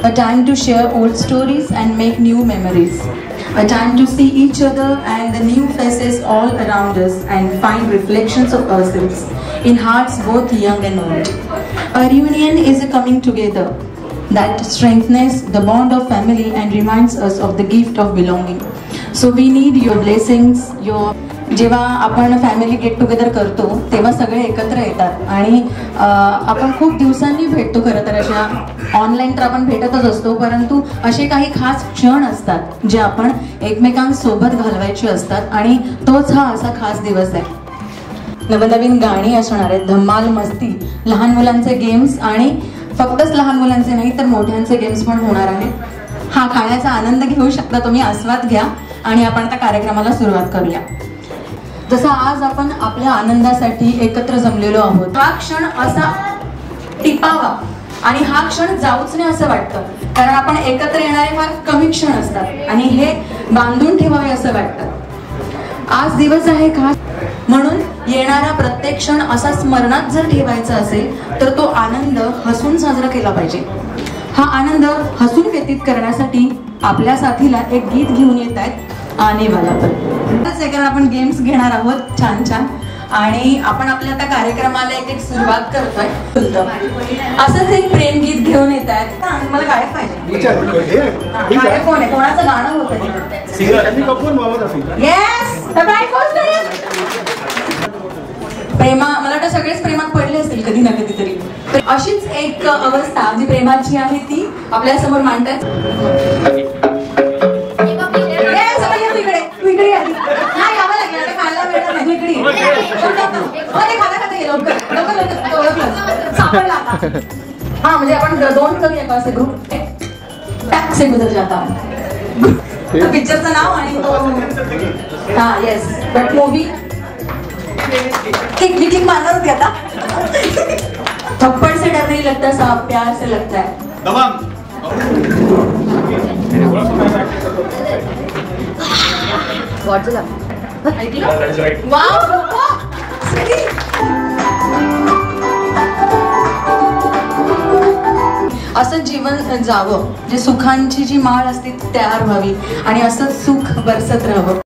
a time to share old stories and make new memories, a time to see each other and the new faces all around us and find reflections of ourselves in hearts both young and old. A reunion is a coming together that strengthens the bond of family and reminds us of the gift of belonging. So we need your blessings, your जेव्हा आपण family get together करतो तेव्हा सगळे एकत्र येतात आणि आपण खूप दिवसांनी भेटतो. खरं तर अशा ऑनलाईन तर आपण भेटतच असतो, परंतु असे काही खास क्षण असतात जे आपण एकमेकांसोबत घालवायचे असतात आणि तोच हा असा खास दिवस आहे. नवनवीन गाणी असणार आहेत, धमाल मस्ती, लहान मुलांचे गेम्स आणि फक्तच लहान मुलांचे नाही तर मोठ्यांचे गेम्स पण होणार आहेत. हा खाण्याचा आनंद घेऊ शकता तुम्ही, आस्वाद घ्या आणि आपण त्या कार्यक्रमाला सुरुवात करूया. जसं आज आपण आपल्या आनंदासाठी एकत्र जमलेलो आहोत, हा क्षण असा टिपावा आणि हा क्षण जाऊच नाही असं वाटतं, कारण आपण एकत्र येणारे फार कमी क्षण असतात आणि हे बांधून ठेवावे असं वाटतं. आज दिवस आहे खास, म्हणून येणारा प्रत्येक क्षण असा स्मरणात जर ठेवायचा असेल तर तो आनंद हसून साजरा केला पाहिजे. हा आनंद हसून व्यतीत करण्यासाठी आपल्या साथीला एक गीत घेऊन येत आहेत, आने वाला पल. सेकंड आपण गेम्स घेणार आहोत छान छान आणि आपण आपल्या त्या कार्यक्रमाला एक सुरुवात करतोय. असंच एक प्रेम गीत घेऊन येत आहेत. मला काय पाहिजे, गायक कोण आहे, कोणाचं गाणं होतं? प्रेमा, मला वाटतं सगळेच प्रेमात पडले असतील कधी ना कधीतरी. अशीच एक अवस्था जी प्रेमाची आहे ती आपल्या समोर मांडतात. हाँ म्हणजे आपण दोन करूया का असे ग्रुप, टॅक से गुजर जाता पिक्चरचं नाव आणि तो हा yes but movie kick kick मारणार होती आता. थप्पड़ से डर नहीं लगता, साफ प्यार से लगता है. असं जीवन जावं जे सुखांची जी माळ असते तयार व्हावी आणि असंच सुख बरसत राहावं.